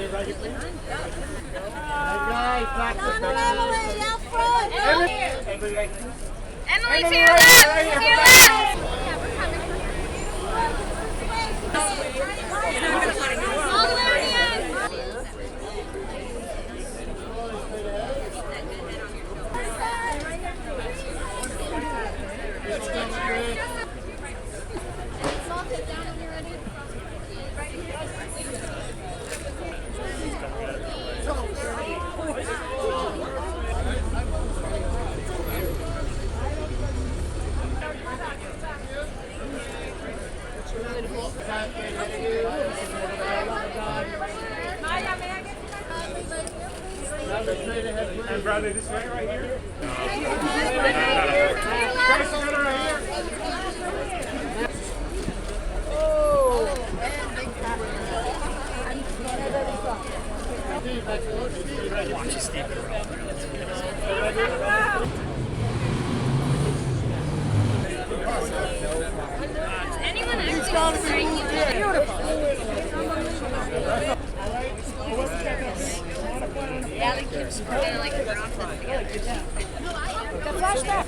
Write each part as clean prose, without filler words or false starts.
Emily, to your left! To your left! And Bradley, this way right here. Watch Steve Carell. Anyone actually yeah, they keep kind of like dropping them together. The flashback.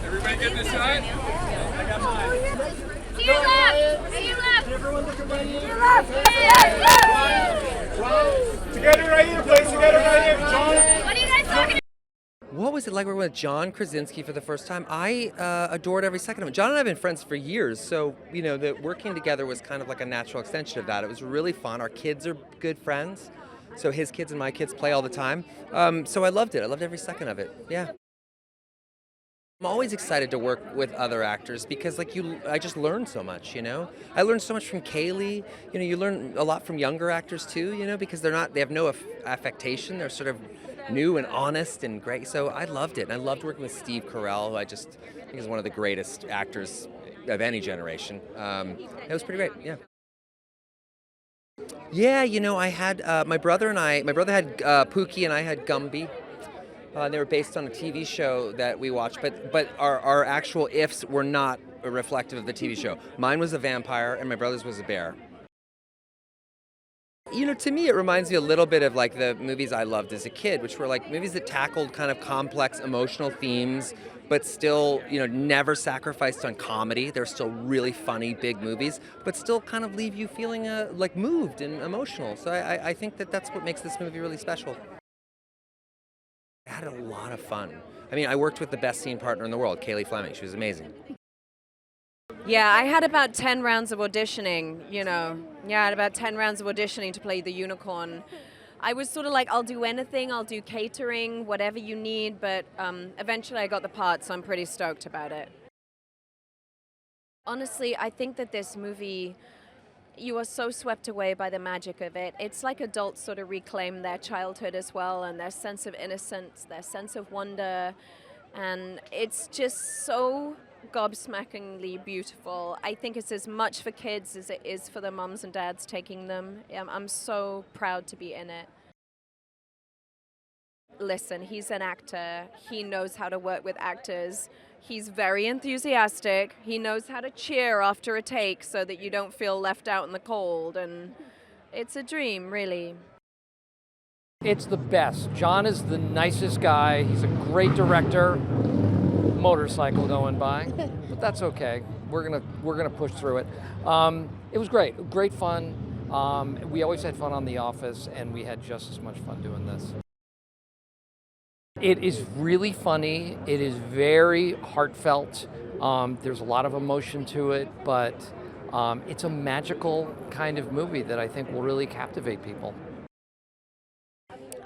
Everybody get this side? I got mine. To your left! To your left! Everyone look right here. To your left! Together right here, please. Together right here. John. What are you guys talking about? What was it like working with John Krasinski for the first time? I adored every second of it. John and I have been friends for years, so the working together was kind of like a natural extension of that. It was really fun. Our kids are good friends, so his kids and my kids play all the time. So I loved it. I loved every second of it. Yeah. I'm always excited to work with other actors because, I just learn so much. I learned so much from Kaylee. You learn a lot from younger actors too. Because they have no affectation. They're sort of new and honest and great. So I loved it. And I loved working with Steve Carell, who I think is one of the greatest actors of any generation. It was pretty great. Yeah. Yeah, I had my brother had Pookie and I had Gumby. They were based on a TV show that we watched, but our actual ifs were not reflective of the TV show. Mine was a vampire and my brother's was a bear. To me it reminds me a little bit of the movies I loved as a kid, which were movies that tackled kind of complex emotional themes, but still, never sacrificed on comedy. They're still really funny, big movies, but still kind of leave you feeling moved and emotional. So I think that's what makes this movie really special. I had a lot of fun. I worked with the best scene partner in the world, Kaylee Fleming. She was amazing. Yeah, I had about 10 rounds of auditioning, Yeah, I had about 10 rounds of auditioning to play the unicorn. I was sort of I'll do anything, I'll do catering, whatever you need, but eventually I got the part, so I'm pretty stoked about it. Honestly, I think that this movie, you are so swept away by the magic of it. It's like adults sort of reclaim their childhood as well, and their sense of innocence, their sense of wonder, and it's just so gobsmackingly beautiful. I think it's as much for kids as it is for the mums and dads taking them. I'm so proud to be in it. Listen, he's an actor. He knows how to work with actors. He's very enthusiastic. He knows how to cheer after a take so that you don't feel left out in the cold. And it's a dream, really. It's the best. John is the nicest guy. He's a great director. Motorcycle going by, but that's okay. We're gonna push through it. It was great fun. We always had fun on The Office, and we had just as much fun doing this. It is really funny. It is very heartfelt. There's a lot of emotion to it, but it's a magical kind of movie that I think will really captivate people.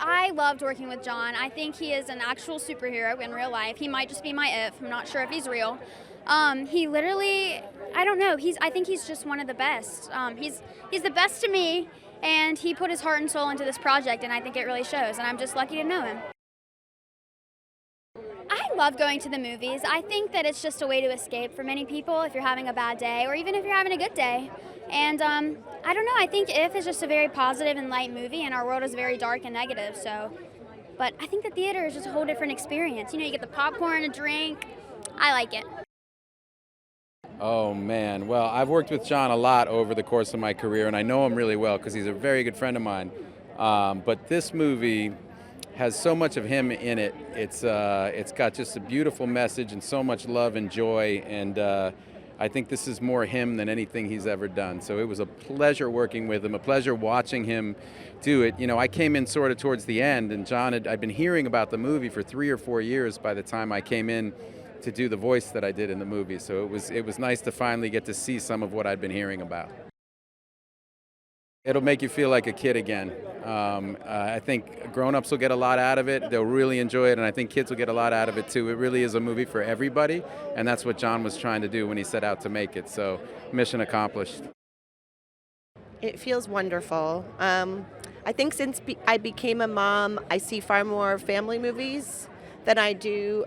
I loved working with John. I think he is an actual superhero in real life. He might just be my if. I'm not sure if he's real. He literally, I don't know. I think he's just one of the best. He's the best to me, and he put his heart and soul into this project, and I think it really shows. And I'm just lucky to know him. I love going to the movies. I think that it's just a way to escape for many people if you're having a bad day, or even if you're having a good day. And I don't know, I think If is just a very positive and light movie, and our world is very dark and negative, but I think the theater is just a whole different experience. You get the popcorn, a drink. I like it. Oh man, well, I've worked with John a lot over the course of my career, and I know him really well because he's a very good friend of mine. But this movie has so much of him in it. It's got just a beautiful message and so much love and joy, and I think this is more him than anything he's ever done. So it was a pleasure working with him, a pleasure watching him do it. You know, I came in sort of towards the end, and I'd been hearing about the movie for 3 or 4 years by the time I came in to do the voice that I did in the movie. So it was nice to finally get to see some of what I'd been hearing about. It'll make you feel like a kid again. I think grown-ups will get a lot out of it. They'll really enjoy it, and I think kids will get a lot out of it too. It really is a movie for everybody, and that's what John was trying to do when he set out to make it. So mission accomplished. It feels wonderful. I think since I became a mom, I see far more family movies than I do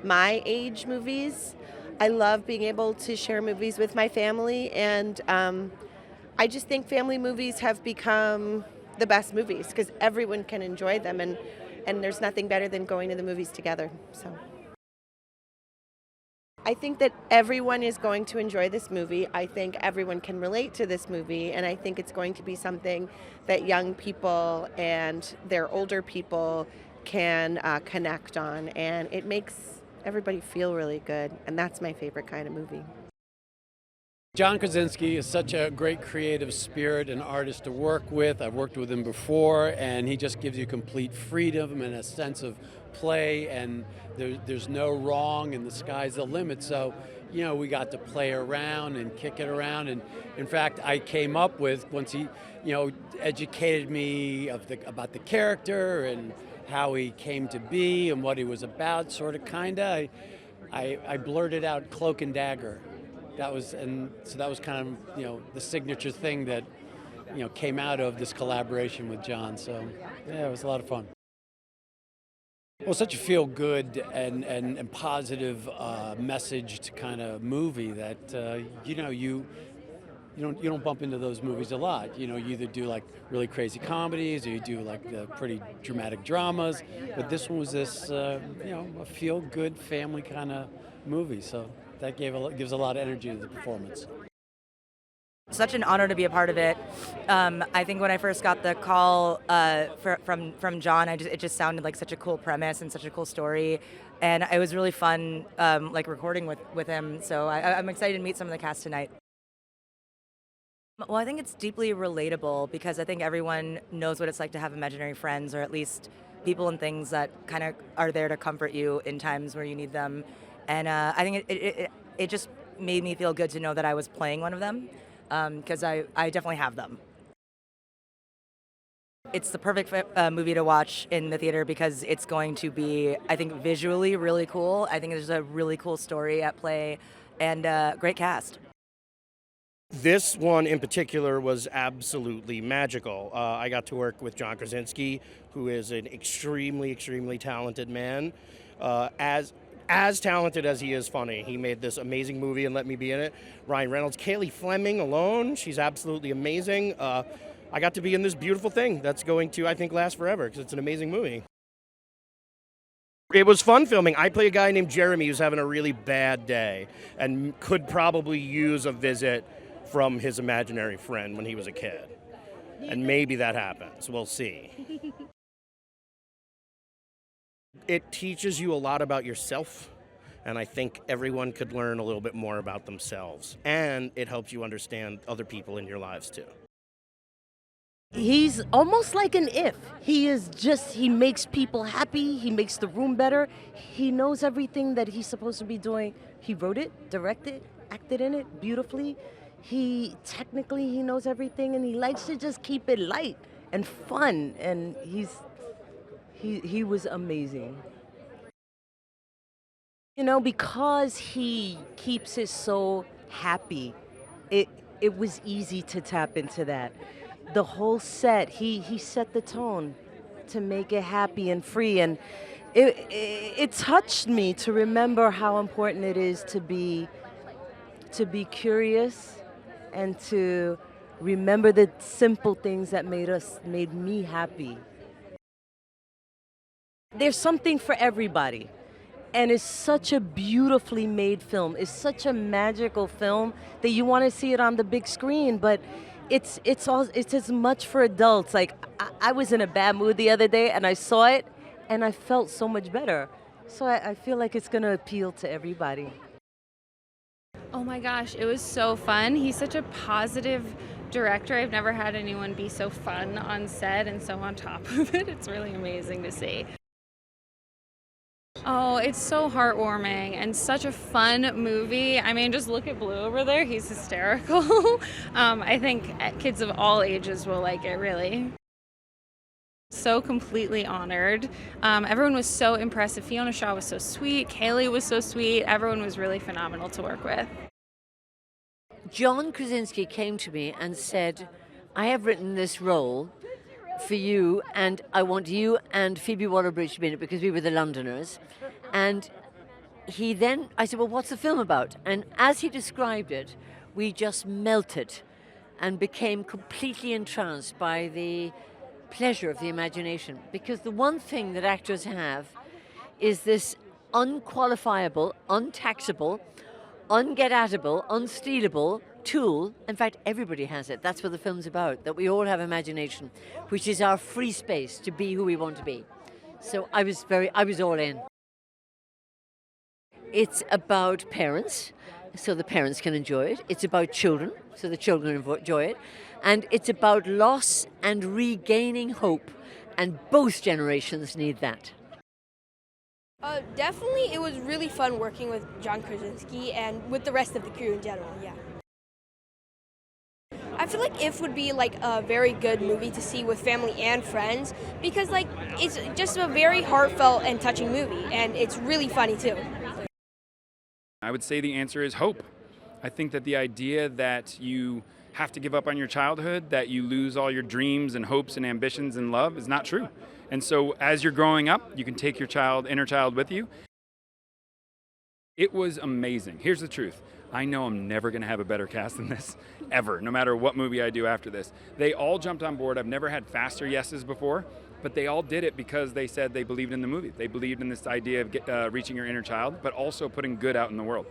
my age movies. I love being able to share movies with my family, and I just think family movies have become the best movies because everyone can enjoy them, and there's nothing better than going to the movies together. So I think that everyone is going to enjoy this movie. I think everyone can relate to this movie, and I think it's going to be something that young people and their older people can connect on, and it makes everybody feel really good, and that's my favorite kind of movie. John Krasinski is such a great creative spirit and artist to work with. I've worked with him before, and he just gives you complete freedom and a sense of play, and there's no wrong, and the sky's the limit. So, you know, we got to play around and kick it around, and in fact, I came up with, once he, you know, educated me about the character and how he came to be and what he was about, sort of, kinda. I blurted out cloak and dagger. That was kind of, you know, the signature thing that, you know, came out of this collaboration with John. So yeah, it was a lot of fun. Well, such a feel-good and positive messaged kind of movie that you know, you don't bump into those movies a lot. You know, you either do like really crazy comedies or you do like the pretty dramatic dramas. But this one was this, you know, a feel-good family kind of movie. So that gives a lot of energy to the performance. Such an honor to be a part of it. I think when I first got the call from John, it just sounded like such a cool premise and such a cool story, and it was really fun, like recording with him. So I'm excited to meet some of the cast tonight. Well, I think it's deeply relatable because I think everyone knows what it's like to have imaginary friends, or at least people and things that kind of are there to comfort you in times where you need them. And I think it just made me feel good to know that I was playing one of them, because I definitely have them. It's the perfect movie to watch in the theater because it's going to be, I think, visually really cool. I think there's a really cool story at play and great cast. This one in particular was absolutely magical. I got to work with John Krasinski, who is an extremely, extremely talented man. As talented as he is funny. He made this amazing movie and let me be in it. Ryan Reynolds, Kaylee Fleming alone, she's absolutely amazing. I got to be in this beautiful thing that's going to, I think, last forever because it's an amazing movie. It was fun filming. I play a guy named Jeremy who's having a really bad day and could probably use a visit from his imaginary friend when he was a kid. And maybe that happens. We'll see. It teaches you a lot about yourself, and I think everyone could learn a little bit more about themselves. And it helps you understand other people in your lives, too. He's almost like an If. He makes people happy, he makes the room better, he knows everything that he's supposed to be doing. He wrote it, directed, acted in it beautifully. He knows everything, and he likes to just keep it light and fun, and he was amazing. You know, because he keeps it so happy, it was easy to tap into that. The whole set, he set the tone to make it happy and free, and it touched me to remember how important it is to be curious and to remember the simple things that made me happy. There's something for everybody. And it's such a beautifully made film. It's such a magical film that you want to see it on the big screen, but it's as much for adults. Like I was in a bad mood the other day and I saw it and I felt so much better. So I feel like it's going to appeal to everybody. Oh my gosh, it was so fun. He's such a positive director. I've never had anyone be so fun on set and so on top of it. It's really amazing to see. Oh, it's so heartwarming and such a fun movie. I mean, just look at Blue over there. He's hysterical. I think kids of all ages will like it, really. So completely honored. Everyone was so impressive. Fiona Shaw was so sweet. Kaylee was so sweet. Everyone was really phenomenal to work with. John Krasinski came to me and said, I have written this role for you, and I want you and Phoebe Waller-Bridge to be in it because we were the Londoners. And I said, well, what's the film about? And as he described it, we just melted and became completely entranced by the pleasure of the imagination. Because the one thing that actors have is this unqualifiable, untaxable, unget-atable, unstealable tool. In fact, everybody has it. That's what the film's about, that we all have imagination, which is our free space to be who we want to be. So I was all in. It's about parents, so the parents can enjoy it. It's about children, so the children enjoy it. And it's about loss and regaining hope, and both generations need that. Definitely, it was really fun working with John Krasinski and with the rest of the crew in general, yeah. I feel like If would be like a very good movie to see with family and friends because like it's just a very heartfelt and touching movie, and it's really funny too. I would say the answer is hope. I think that the idea that you have to give up on your childhood, that you lose all your dreams and hopes and ambitions and love is not true. And so as you're growing up, you can take your inner child with you. It was amazing. Here's the truth. I know I'm never going to have a better cast than this, ever, no matter what movie I do after this. They all jumped on board. I've never had faster yeses before, but they all did it because they said they believed in the movie. They believed in this idea of reaching your inner child, but also putting good out in the world.